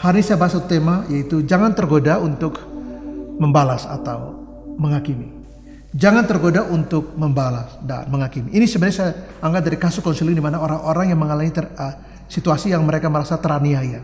Hari ini saya bahas satu tema, yaitu jangan tergoda untuk membalas atau menghakimi. Jangan tergoda untuk membalas dan menghakimi. Ini sebenarnya saya angkat dari kasus konseling di mana orang-orang yang mengalami situasi yang mereka merasa teraniaya.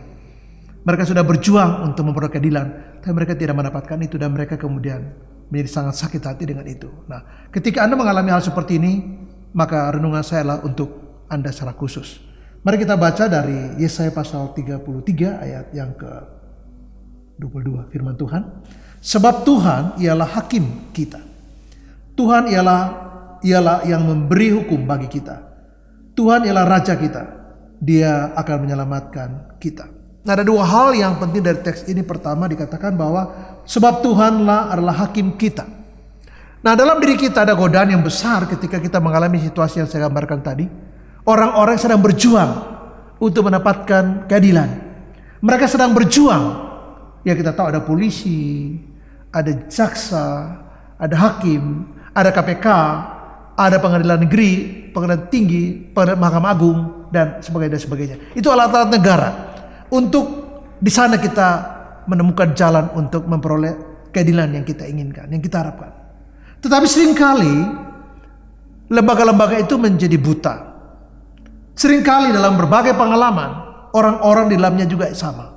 Mereka sudah berjuang untuk memperoleh keadilan, tapi mereka tidak mendapatkan itu dan mereka kemudian menjadi sangat sakit hati dengan itu. Nah, ketika Anda mengalami hal seperti ini, maka renungan saya adalah untuk Anda secara khusus. Mari kita baca dari Yesaya pasal 33 ayat yang ke-22, firman Tuhan. Sebab Tuhan ialah hakim kita. Tuhan ialah yang memberi hukum bagi kita. Tuhan ialah raja kita. Dia akan menyelamatkan kita. Nah, ada dua hal yang penting dari teks ini. Pertama dikatakan bahwa sebab Tuhanlah adalah hakim kita. Nah, dalam diri kita ada godaan yang besar ketika kita mengalami situasi yang saya gambarkan tadi. Orang-orang sedang berjuang untuk mendapatkan keadilan. Mereka sedang berjuang. Ya, kita tahu ada polisi, ada jaksa, ada hakim, ada KPK, ada pengadilan negeri, pengadilan tinggi, pengadilan Mahkamah Agung, dan sebagainya. Itu alat-alat negara. Untuk di sana kita menemukan jalan untuk memperoleh keadilan yang kita inginkan, yang kita harapkan. Tetapi seringkali lembaga-lembaga itu menjadi buta. Seringkali dalam berbagai pengalaman, orang-orang di dalamnya juga sama.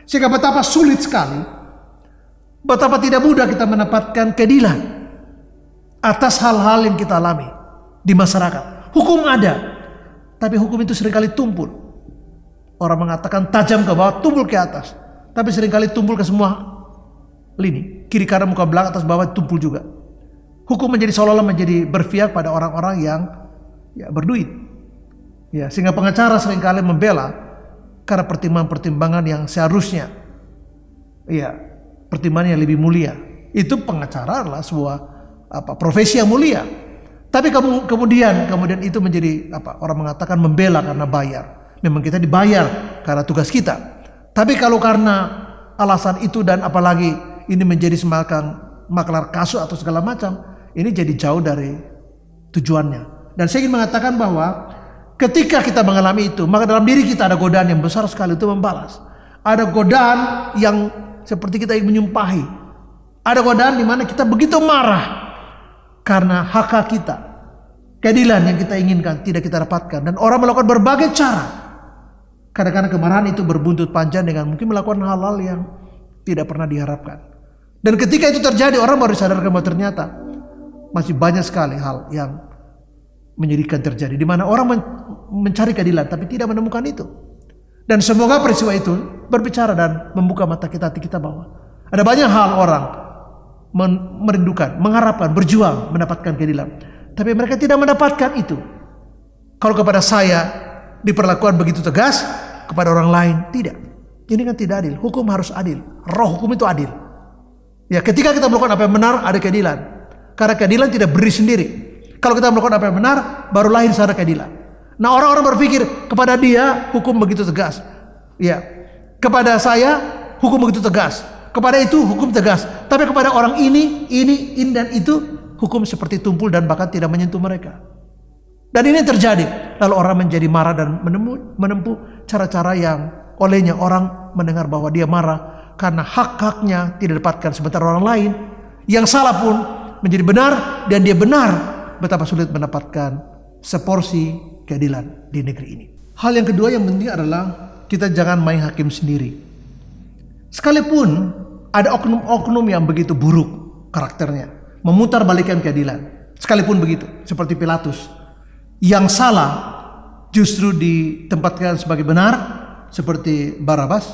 Sehingga betapa sulit sekali, betapa tidak mudah kita mendapatkan keadilan atas hal-hal yang kita alami di masyarakat. Hukum ada, tapi hukum itu seringkali tumpul. Orang mengatakan tajam ke bawah, tumpul ke atas. Tapi seringkali tumpul ke semua lini. Kiri kanan muka belakang atas bawah tumpul juga. Hukum menjadi seolah-olah menjadi berpihak pada orang-orang yang berduit. Ya, sehingga pengacara seringkali membela karena pertimbangan-pertimbangan yang seharusnya pertimbangan yang lebih mulia. Itu pengacara adalah sebuah profesi yang mulia. Tapi kemudian itu menjadi orang mengatakan membela karena bayar. Memang kita dibayar karena tugas kita. Tapi kalau karena alasan itu dan apalagi ini menjadi semacam maklar kasus atau segala macam, ini jadi jauh dari tujuannya. Dan saya ingin mengatakan bahwa ketika kita mengalami itu, maka dalam diri kita ada godaan yang besar sekali itu membalas. Ada godaan yang seperti kita ingin menyumpahi. Ada godaan di mana kita begitu marah karena hak kita, keadilan yang kita inginkan tidak kita dapatkan, dan orang melakukan berbagai cara. Kadang-kadang kemarahan itu berbuntut panjang dengan mungkin melakukan hal-hal yang tidak pernah diharapkan. Dan ketika itu terjadi, orang baru sadarkan bahwa ternyata masih banyak sekali hal yang menyedihkan terjadi, di mana orang mencari keadilan tapi tidak menemukan itu. Dan semoga peristiwa itu berbicara dan membuka mata kita, hati kita bahwa ada banyak hal orang merindukan, mengharapkan, berjuang mendapatkan keadilan, tapi mereka tidak mendapatkan itu. Kalau kepada saya diperlakukan begitu tegas, kepada orang lain tidak. Ini kan tidak adil. Hukum harus adil. Roh hukum itu adil. Ya, ketika kita melakukan apa yang benar, ada keadilan. Karena keadilan tidak berdiri sendiri. Kalau kita melakukan apa yang benar, baru lahir sadar keadilan. Nah, orang-orang berpikir kepada dia hukum begitu tegas. Ya, kepada saya hukum begitu tegas. Kepada itu hukum tegas. Tapi kepada orang ini dan itu hukum seperti tumpul dan bahkan tidak menyentuh mereka. Dan ini terjadi. Lalu orang menjadi marah dan menempuh cara-cara yang olehnya orang mendengar bahwa dia marah karena hak-haknya tidak dapatkan, sementara orang lain yang salah pun menjadi benar dan dia benar. Betapa sulit mendapatkan seporsi keadilan di negeri ini. Hal yang kedua yang penting adalah kita jangan main hakim sendiri. Sekalipun ada oknum-oknum yang begitu buruk karakternya, memutarbalikkan keadilan. Sekalipun begitu, seperti Pilatus. Yang salah justru ditempatkan sebagai benar, seperti Barabas.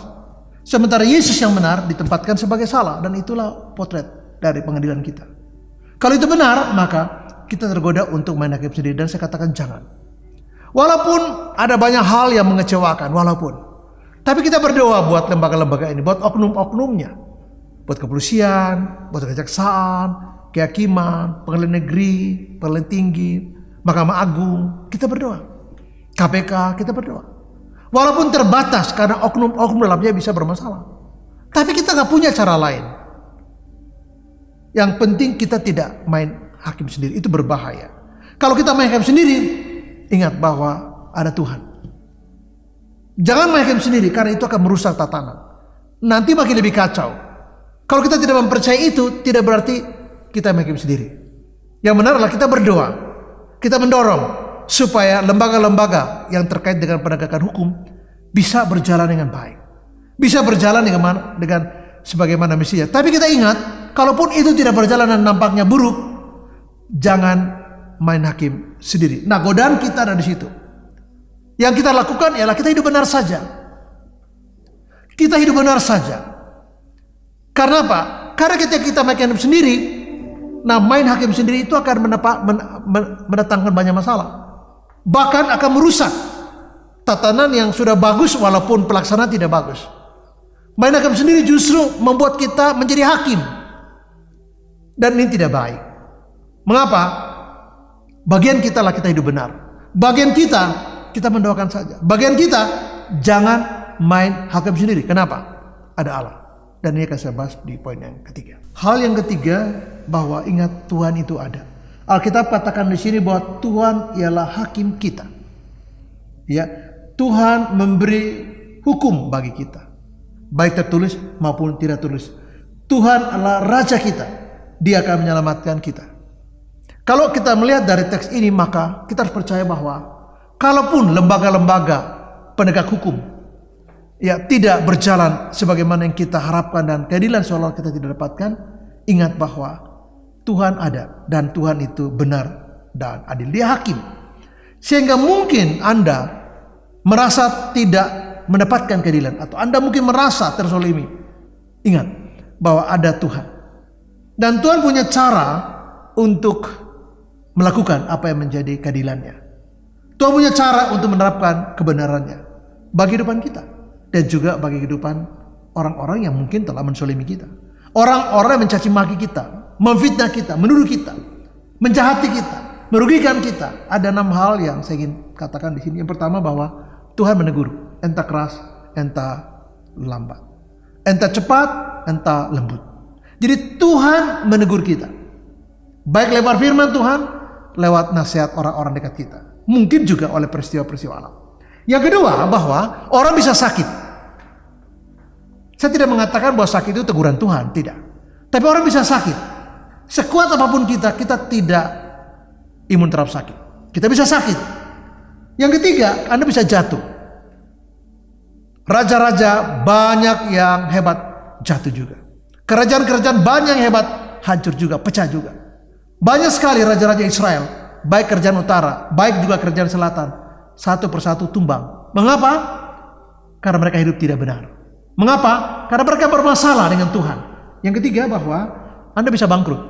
Sementara Yesus yang benar ditempatkan sebagai salah. Dan itulah potret dari pengadilan kita. Kalau itu benar, maka kita tergoda untuk main hakim sendiri. Dan saya katakan jangan. Walaupun ada banyak hal yang mengecewakan, tapi kita berdoa buat lembaga-lembaga ini, buat oknum-oknumnya, buat kepolisian, buat kejaksaan, kehakiman, pengadilan negeri, pengadilan tinggi, Mahkamah Agung. Kita berdoa. KPK, kita berdoa. Walaupun terbatas karena oknum-oknum dalamnya bisa bermasalah, tapi kita gak punya cara lain. Yang penting kita tidak main hakim sendiri, itu berbahaya. Kalau kita main hakim sendiri, ingat bahwa ada Tuhan. Jangan main hakim sendiri karena itu akan merusak tatanan. nanti makin lebih kacau. Kalau kita tidak mempercayai itu, tidak berarti kita menghakim sendiri. Yang benar adalah kita berdoa, kita mendorong supaya lembaga-lembaga yang terkait dengan penegakan hukum bisa berjalan dengan baik, bisa berjalan dengan sebagaimana mestinya. Tapi kita ingat, kalaupun itu tidak berjalan dan nampaknya buruk, jangan main hakim sendiri. Nah, godaan kita ada di situ. Yang kita lakukan ialah kita hidup benar saja. Kita hidup benar saja. Karena apa? Karena ketika kita main hakim sendiri, nah main hakim sendiri itu akan mendatangkan banyak masalah. Bahkan akan merusak tatanan yang sudah bagus walaupun pelaksanaan tidak bagus. Main hakim sendiri justru membuat kita menjadi hakim. Dan ini tidak baik. Mengapa? Bagian kita lah kita hidup benar. Bagian kita mendoakan saja. Bagian kita jangan main hakim sendiri. Kenapa? Ada Allah. Dan ini akan saya bahas di poin yang ketiga. Hal yang ketiga, bahwa ingat Tuhan itu ada. Alkitab katakan di sini bahwa Tuhan ialah hakim kita. Ya, Tuhan memberi hukum bagi kita, baik tertulis maupun tidak tulis. Tuhan adalah raja kita. Dia akan menyelamatkan kita. Kalau kita melihat dari teks ini, maka kita harus percaya bahwa kalaupun lembaga-lembaga penegak hukum tidak berjalan sebagaimana yang kita harapkan dan keadilan seolah kita tidak dapatkan, ingat bahwa Tuhan ada dan Tuhan itu benar dan adil. Dia hakim. Sehingga mungkin Anda merasa tidak mendapatkan keadilan atau Anda mungkin merasa terzolimi. Ingat bahwa ada Tuhan. Dan Tuhan punya cara untuk melakukan apa yang menjadi keadilannya. Tuhan punya cara untuk menerapkan kebenarannya bagi kehidupan kita dan juga bagi kehidupan orang-orang yang mungkin telah menzalimi kita. Orang-orang yang mencaci maki kita, memfitnah kita, menuduh kita, menjahati kita, merugikan kita. Ada 6 hal yang saya ingin katakan di sini. Yang pertama, bahwa Tuhan menegur, entah keras, entah lambat, entah cepat, entah lembut. Jadi Tuhan menegur kita, baik lewat firman Tuhan, lewat nasihat orang-orang dekat kita, mungkin juga oleh peristiwa-peristiwa alam. Yang kedua, bahwa orang bisa sakit. Saya tidak mengatakan bahwa sakit itu teguran Tuhan, tidak. Tapi orang bisa sakit. Sekuat apapun kita tidak imun terhadap sakit. Kita bisa sakit. Yang ketiga, Anda bisa jatuh. Raja-raja banyak yang hebat jatuh juga. Kerajaan-kerajaan banyak yang hebat hancur juga, pecah juga. Banyak sekali raja-raja Israel, baik kerajaan utara, baik juga kerajaan selatan, satu persatu tumbang. Mengapa? Karena mereka hidup tidak benar. Mengapa? Karena mereka bermasalah dengan Tuhan. Yang ketiga, bahwa Anda bisa bangkrut.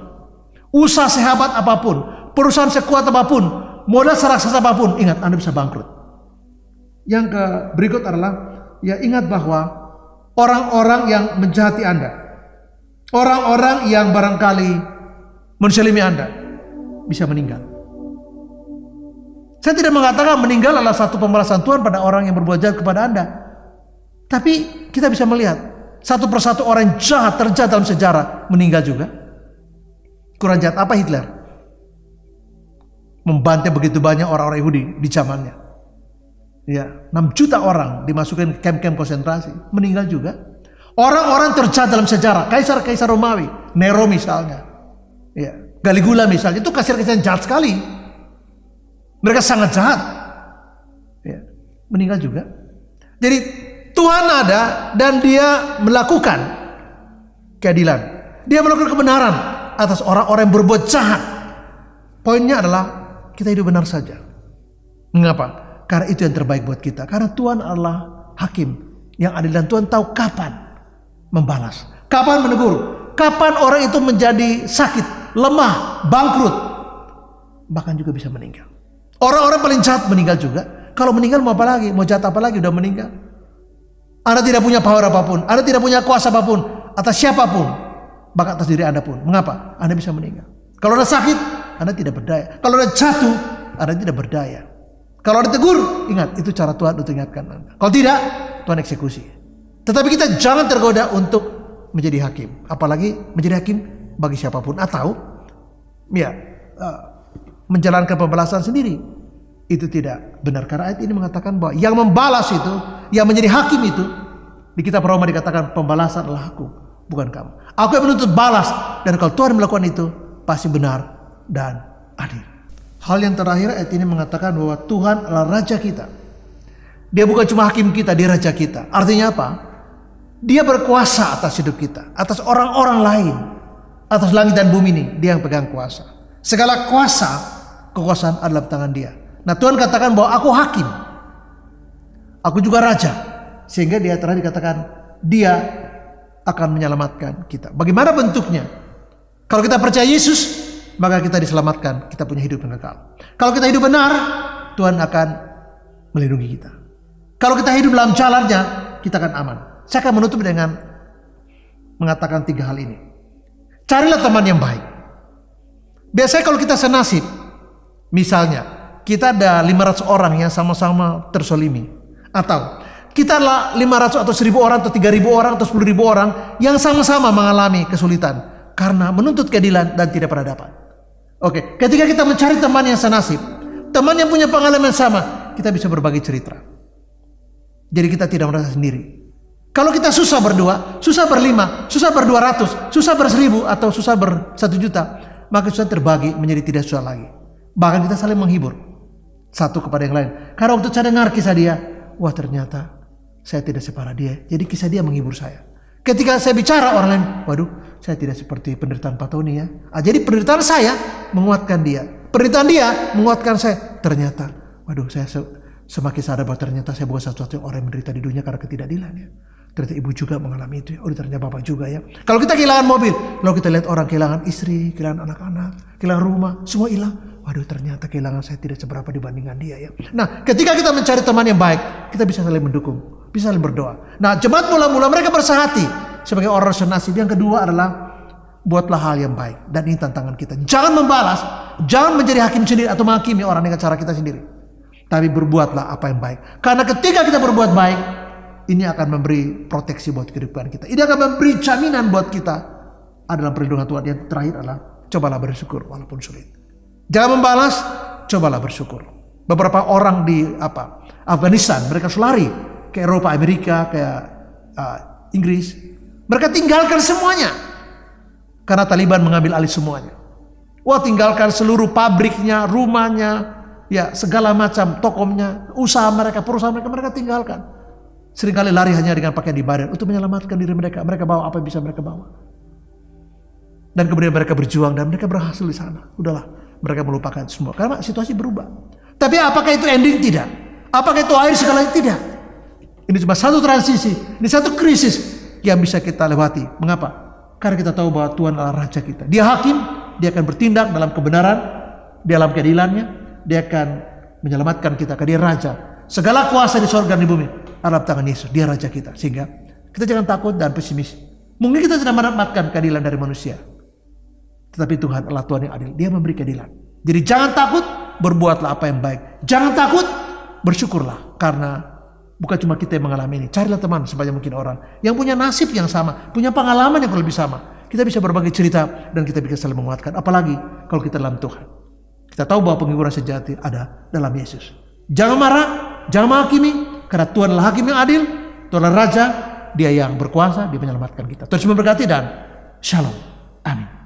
Usaha sehebat apapun, perusahaan sekuat apapun, modal seraksasa apapun, ingat Anda bisa bangkrut. Yang berikut adalah, ingat bahwa orang-orang yang menjahati Anda, orang-orang yang barangkali menzalimi Anda, bisa meninggal. Saya tidak mengatakan meninggal adalah satu pembalasan Tuhan pada orang yang berbuat jahat kepada Anda. Tapi kita bisa melihat satu persatu orang yang jahat terjahat dalam sejarah meninggal juga. Kurang jahat apa Hitler? Membantai begitu banyak orang-orang Yahudi di zamannya. 6 juta orang dimasukkan ke kamp-kamp konsentrasi, meninggal juga. Orang-orang terjahat dalam sejarah, kaisar-kaisar Romawi, Nero misalnya, Caligula misalnya, itu kaisar-kaisar jahat sekali. Mereka sangat jahat, meninggal juga. Jadi Tuhan ada dan Dia melakukan keadilan. Dia melakukan kebenaran atas orang-orang yang berbuat jahat. Poinnya adalah kita hidup benar saja. Mengapa? Karena itu yang terbaik buat kita. Karena Tuhan adalah hakim yang adil dan Tuhan tahu kapan membalas, kapan menegur, kapan orang itu menjadi sakit, lemah, bangkrut, bahkan juga bisa meninggal. Orang-orang paling jahat meninggal juga. Kalau meninggal mau apa lagi? Mau jahat apa lagi? Udah meninggal. Anda tidak punya power apapun, Anda tidak punya kuasa apapun atas siapapun, bahkan atas diri Anda pun. Mengapa? Anda bisa meninggal. Kalau Anda sakit, Anda tidak berdaya. Kalau Anda jatuh, Anda tidak berdaya. Kalau Anda tegur, ingat itu cara Tuhan untuk ingatkan Anda. Kalau tidak, Tuhan eksekusi. Tetapi kita jangan tergoda untuk menjadi hakim, apalagi menjadi hakim bagi siapapun atau menjalankan pembalasan sendiri. Itu tidak benar, karena ayat ini mengatakan bahwa yang membalas itu, yang menjadi hakim itu Di kitab Roma dikatakan pembalasan adalah aku, bukan kamu. Aku yang menuntut balas, dan kalau Tuhan melakukan itu pasti benar dan adil. Hal yang terakhir, ayat ini mengatakan bahwa Tuhan adalah Raja kita. Dia bukan cuma hakim kita, dia Raja kita. Artinya apa? Dia berkuasa atas hidup kita, atas orang-orang lain, atas langit dan bumi ini. Dia yang pegang kuasa. Segala kuasa, kekuasaan adalah di tangan dia. Nah, Tuhan katakan bahwa aku hakim, aku juga Raja. Sehingga dia telah dikatakan dia akan menyelamatkan kita. Bagaimana bentuknya? Kalau kita percaya Yesus, maka kita diselamatkan, kita punya hidup yang kekal. Kalau kita hidup benar, Tuhan akan melindungi kita. Kalau kita hidup dalam jalannya, kita akan aman. Saya akan menutup dengan mengatakan 3 hal ini. Carilah teman yang baik. Biasanya kalau kita senasib, misalnya kita ada 500 orang yang sama-sama tersolimi, atau kita adalah 500 atau 1000 orang atau 3000 orang atau 10.000 orang yang sama-sama mengalami kesulitan karena menuntut keadilan dan tidak pernah dapat. Oke, ketika kita mencari teman yang senasib, teman yang punya pengalaman sama, kita bisa berbagi cerita. Jadi kita tidak merasa sendiri. Kalau kita susah berdua, susah berlima, susah ber200, susah ber1000 atau susah ber1.000.000, maka susah terbagi menjadi tidak susah lagi. Bahkan kita saling menghibur satu kepada yang lain. Karena waktu saya dengar kisah dia, wah ternyata saya tidak separah dia. Jadi kisah dia menghibur saya. Ketika saya bicara orang lain, waduh, saya tidak seperti penderitaan Pak Tony ya. Jadi penderitaan saya menguatkan dia. Penderitaan dia menguatkan saya. Ternyata, waduh, saya semakin sadar bahwa ternyata saya bukan satu-satunya orang yang menderita di dunia karena ketidakadilan ya. Ternyata ibu juga mengalami itu ya. Oh, ternyata bapak juga ya. Kalau kita kehilangan mobil, lalu kita lihat orang kehilangan istri, kehilangan anak-anak, kehilangan rumah, semua hilang. Waduh, ternyata kehilangan saya tidak seberapa dibandingkan dia ya. Nah, ketika kita mencari teman yang baik, kita bisa saling mendukung. Bisa saling berdoa. Nah, jemaat mula-mula mereka bersehati sebagai orang senasib. Yang kedua adalah buatlah hal yang baik. Dan ini tantangan kita. Jangan membalas, jangan menjadi hakim sendiri atau menghakimi orang dengan cara kita sendiri. Tapi berbuatlah apa yang baik. Karena ketika kita berbuat baik, ini akan memberi proteksi buat kehidupan kita. Ini akan memberi jaminan buat kita adalah perlindungan Tuhan. Yang terakhir adalah cobalah bersyukur walaupun sulit. Jangan membalas, cobalah bersyukur. Beberapa orang di Afghanistan mereka lari ke Eropa, Amerika, ke Inggris. Mereka tinggalkan semuanya karena Taliban mengambil alih semuanya. Wah, tinggalkan seluruh pabriknya, rumahnya, ya segala macam tokonya, usaha mereka, perusahaan mereka tinggalkan. Seringkali lari hanya dengan pakaian di badan untuk menyelamatkan diri mereka. Mereka bawa apa yang bisa mereka bawa. Dan kemudian mereka berjuang dan mereka berhasil di sana. Udahlah, mereka melupakan semua karena situasi berubah. Tapi apakah itu ending? Tidak. Apakah itu akhir segalanya? Tidak. Ini cuma satu transisi, ini satu krisis yang bisa kita lewati. Mengapa? Karena kita tahu bahwa Tuhan adalah Raja kita. Dia hakim, dia akan bertindak dalam kebenaran, dalam keadilannya, dia akan menyelamatkan kita, karena dia Raja. Segala kuasa di surga dan di bumi adalah tangan Yesus, dia Raja kita. Sehingga kita jangan takut dan pesimis. Mungkin kita tidak mendapatkan keadilan dari manusia, tetapi Tuhan adalah Tuhan yang adil, dia memberi keadilan. Jadi jangan takut, berbuatlah apa yang baik. Jangan takut, bersyukurlah, karena bukan cuma kita yang mengalami ini. Carilah teman sebanyak mungkin orang yang punya nasib yang sama, punya pengalaman yang lebih sama. Kita bisa berbagi cerita dan kita bisa saling menguatkan. Apalagi kalau kita dalam Tuhan. Kita tahu bahwa penghiburan sejati ada dalam Yesus. Jangan marah, jangan menghakimi, karena Tuhan adalah hakim yang adil, Tuhan adalah Raja, dia yang berkuasa, dia menyelamatkan kita. Tuhan memberkati dan shalom. Amin.